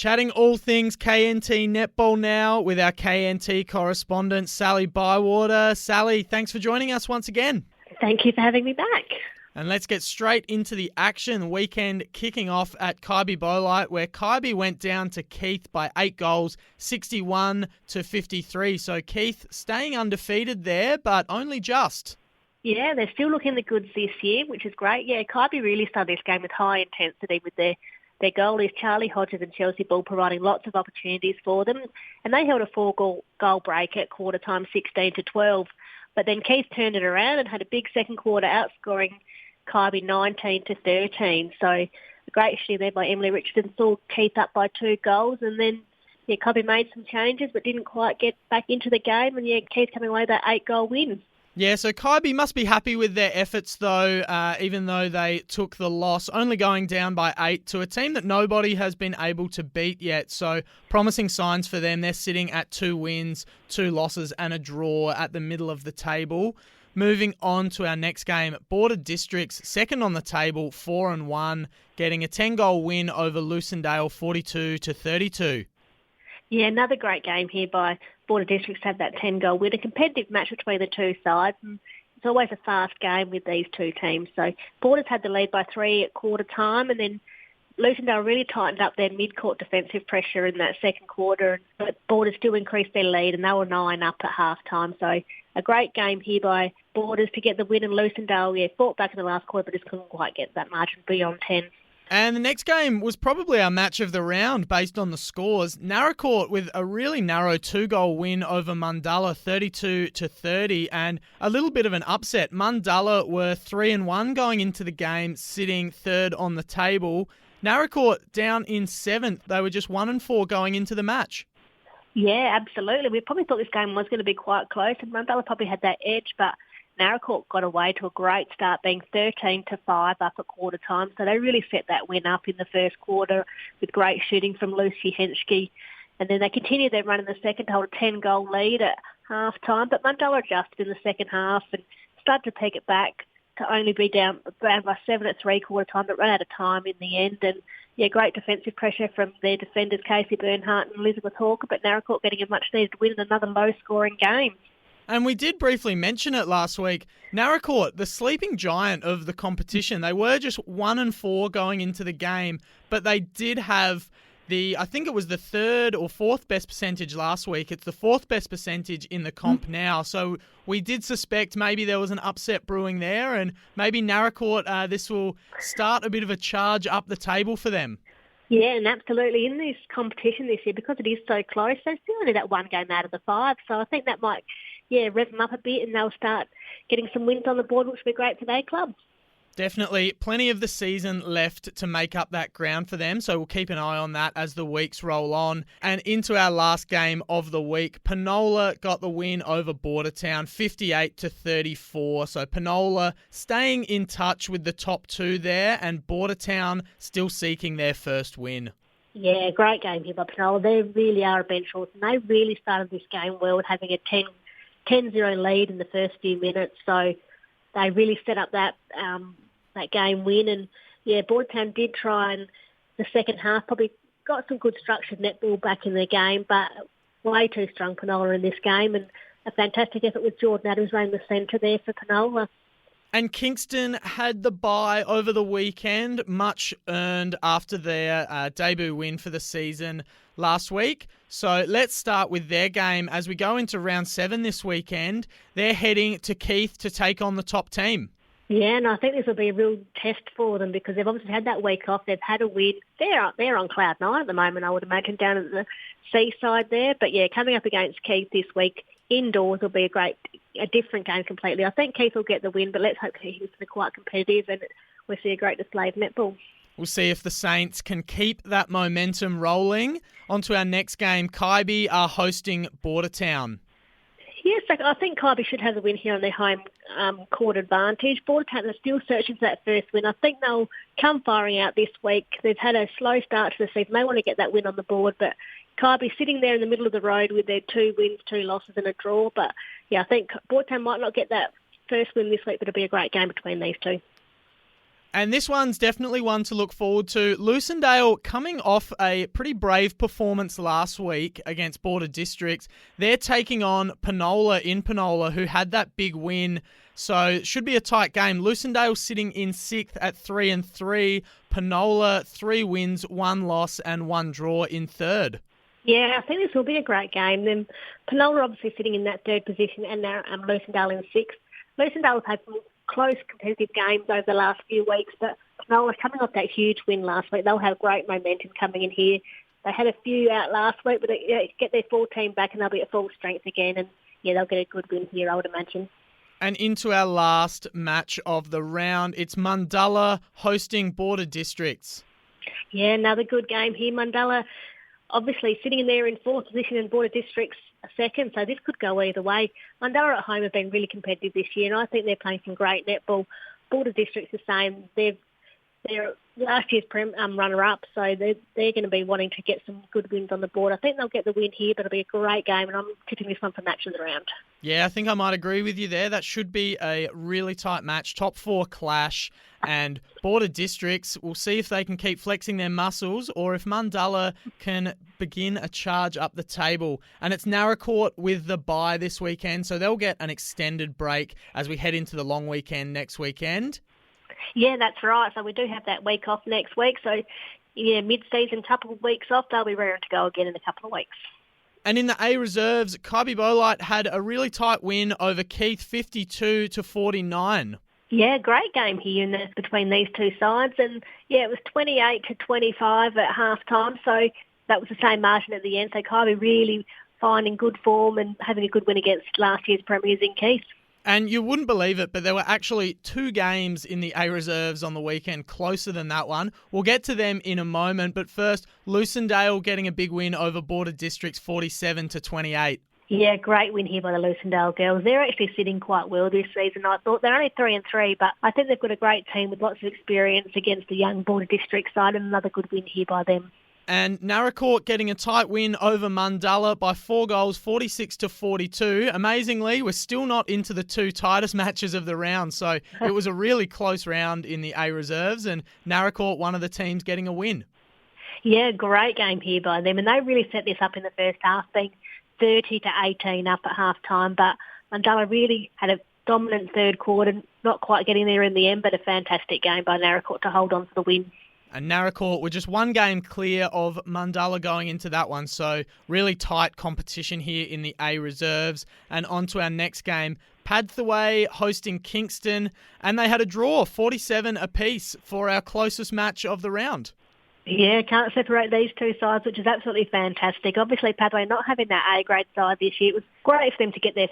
Chatting all things KNT Netball now with our KNT correspondent, Sally Bywater. Sally, thanks for joining us once again. Thank you for having me back. And let's get straight into the action. Weekend kicking off at Kybe Bowlight, where Kybe went down to Keith by 8 goals, 61-53. So Keith staying undefeated there, but only just. Yeah, they're still looking the goods this year, which is great. Yeah, Kybe really started this game with high intensity with their goalies, Charlie Hodges and Chelsea Bull, providing lots of opportunities for them. And they held a 4-goal break at quarter time, 16-12. But then Keith turned it around and had a big second quarter, outscoring Kybe 19-13. So a great share there by Emily Richardson saw Keith up by 2 goals. And then, Kybe made some changes but didn't quite get back into the game. And, Keith coming away with that 8-goal win. Yeah, so Kybe must be happy with their efforts, though, even though they took the loss, only going down by 8 to a team that nobody has been able to beat yet. So promising signs for them. They're sitting at 2 wins, 2 losses and a draw at the middle of the table. Moving on to our next game, Border Districts, second on the table, 4-1, getting a 10-goal win over Lucindale, 42-32. Yeah, another great game here by Border Districts to have that 10-goal win. A competitive match between the two sides. And it's always a fast game with these two teams. So Borders had the lead by 3 at quarter time, and then Lucindale really tightened up their mid-court defensive pressure in that second quarter. But Borders still increased their lead, and they were 9 up at half-time. So a great game here by Borders to get the win, and Lucindale, fought back in the last quarter, but just couldn't quite get that margin beyond 10. And the next game was probably our match of the round based on the scores. Naracoorte with a really narrow 2-goal win over Mundulla, 32-30, and a little bit of an upset. Mundulla were 3-1 going into the game, sitting third on the table. Naracoorte down in 7th. They were just 1-4 going into the match. Yeah, absolutely. We probably thought this game was going to be quite close, and Mundulla probably had that edge, but Naracoorte got away to a great start, being 13-5 up at quarter time. So they really set that win up in the first quarter with great shooting from Lucy Henschke. And then they continued their run in the second to hold a 10-goal lead at half-time. But Mundulla adjusted in the second half and started to peg it back to only be down by 7 at three-quarter time, but ran out of time in the end. And, great defensive pressure from their defenders, Casey Bernhardt and Elizabeth Hawker, but Naracoorte getting a much-needed win in another low-scoring game. And we did briefly mention it last week. Naracoorte, the sleeping giant of the competition, they were just 1-4 going into the game, but they did have I think it was the 3rd or 4th best percentage last week. It's the 4th best percentage in the comp now. So we did suspect maybe there was an upset brewing there, and maybe Naracoorte, this will start a bit of a charge up the table for them. Yeah, and absolutely. In this competition this year, because it is so close, they're still only that 1 game out of the 5. So I think that might rev them up a bit, and they'll start getting some wins on the board, which will be great for their club. Definitely. Plenty of the season left to make up that ground for them, so we'll keep an eye on that as the weeks roll on. And into our last game of the week, Penola got the win over Bordertown, 58-34. So Penola staying in touch with the top 2 there, and Bordertown still seeking their first win. Yeah, great game here by Penola. They really are a bench horse, and they really started this game well with having a 10-0 lead in the first few minutes. So they really set up that game win. And, Bordertown did try in the second half, probably got some good structured netball back in their game, but way too strong Penola in this game. And a fantastic effort with Jordan Adams running the centre there for Penola. And Kingston had the bye over the weekend, much earned after their debut win for the season last week. So let's start with their game as we go into round 7 this weekend. They're heading to Keith to take on the top team. Yeah, and I think this will be a real test for them because they've obviously had that week off. They've had a win. They're on cloud 9 at the moment, I would imagine, down at the seaside there. But, coming up against Keith this week indoors will be a different game completely. I think Keith will get the win, but let's hope Keith is quite competitive and we'll see a great display of netball. We'll see if the Saints can keep that momentum rolling. On to our next game. Kybe are hosting Bordertown. Yes, I think Kybe should have the win here on their home court advantage. Bordertown are still searching for that first win. I think they'll come firing out this week. They've had a slow start to the season. They want to get that win on the board, but Kybe sitting there in the middle of the road with their 2 wins, 2 losses and a draw. But, I think Bordertown might not get that first win this week, but it'll be a great game between these two. And this one's definitely one to look forward to. Lucindale coming off a pretty brave performance last week against Border Districts. They're taking on Penola in Penola, who had that big win. So it should be a tight game. Lucindale sitting in 6th at 3-3. Penola 3 wins, 1 loss and 1 draw in 3rd. Yeah, I think this will be a great game. Then Penola obviously sitting in that 3rd position and now Lucindale in 6th. Lucindale have had some close competitive games over the last few weeks, but Penola coming off that huge win last week. They'll have great momentum coming in here. They had a few out last week, but they get their full team back and they'll be at full strength again. And yeah, they'll get a good win here, I would imagine. And into our last match of the round, it's Mundulla hosting Border Districts. Yeah, another good game here. Mundulla obviously sitting in there in 4th position and Border Districts 2nd, so this could go either way. Mundulla at home have been really competitive this year, and I think they're playing some great netball. Border Districts the same. They're last year's runner-up, so they're going to be wanting to get some good wins on the board. I think they'll get the win here, but it'll be a great game, and I'm tipping this one for match of the round. Yeah, I think I might agree with you there. That should be a really tight match. Top 4 clash, and Border Districts, we'll see if they can keep flexing their muscles or if Mundulla can begin a charge up the table. And it's Naracoorte with the bye this weekend, so they'll get an extended break as we head into the long weekend next weekend. Yeah, that's right. So we do have that week off next week. So, yeah, mid-season, couple of weeks off. They'll be ready to go again in a couple of weeks. And in the A reserves, Kybe Bolite had a really tight win over Keith, 52-49. Yeah, great game here between these two sides. And, yeah, it was 28-25 at half-time. So that was the same margin at the end. So Kybe really finding good form and having a good win against last year's premiers in Keith. And you wouldn't believe it, but there were actually 2 games in the A reserves on the weekend closer than that one. We'll get to them in a moment, but first, Lucindale getting a big win over Border Districts 47-28. Yeah, great win here by the Lucindale girls. They're actually sitting quite well this season. I thought they're only 3-3, but I think they've got a great team with lots of experience against the young Border District side, and another good win here by them. And Naracoorte getting a tight win over Mundulla by 4 goals, 46-42. Amazingly, we're still not into the 2 tightest matches of the round, so it was a really close round in the A reserves, and Naracoorte, one of the teams, getting a win. Yeah, great game here by them, and they really set this up in the first half, being 30-18 up at half time, but Mundulla really had a dominant third quarter, not quite getting there in the end, but a fantastic game by Naracoorte to hold on for the win. And Naracoorte were just 1 game clear of Mundulla going into that one, so really tight competition here in the A reserves. And on to our next game, Padthaway hosting Kingston, and they had a draw, 47 apiece for our closest match of the round. Yeah, can't separate these two sides, which is absolutely fantastic. Obviously, Padthaway not having that A-grade side this year, it was great for them to get their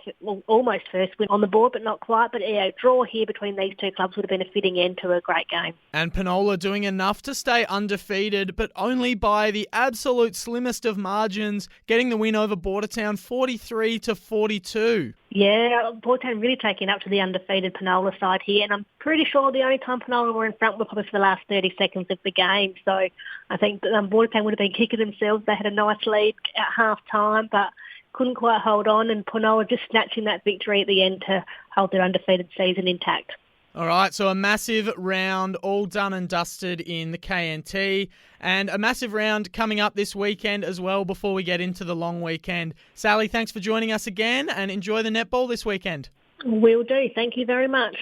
almost first win on the board, but not quite. But yeah, a draw here between these two clubs would have been a fitting end to a great game. And Penola doing enough to stay undefeated, but only by the absolute slimmest of margins, getting the win over Bordertown 43-42. Yeah, Bordertown really taking up to the undefeated Penola side here, and I'm pretty sure the only time Penola were in front were probably for the last 30 seconds of the game. So I think Bordertown would have been kicking themselves. They had a nice lead at half-time, but couldn't quite hold on, and Penola just snatching that victory at the end to hold their undefeated season intact. All right, so a massive round all done and dusted in the KNT, and a massive round coming up this weekend as well before we get into the long weekend. Sally, thanks for joining us again, and enjoy the netball this weekend. Will do. Thank you very much.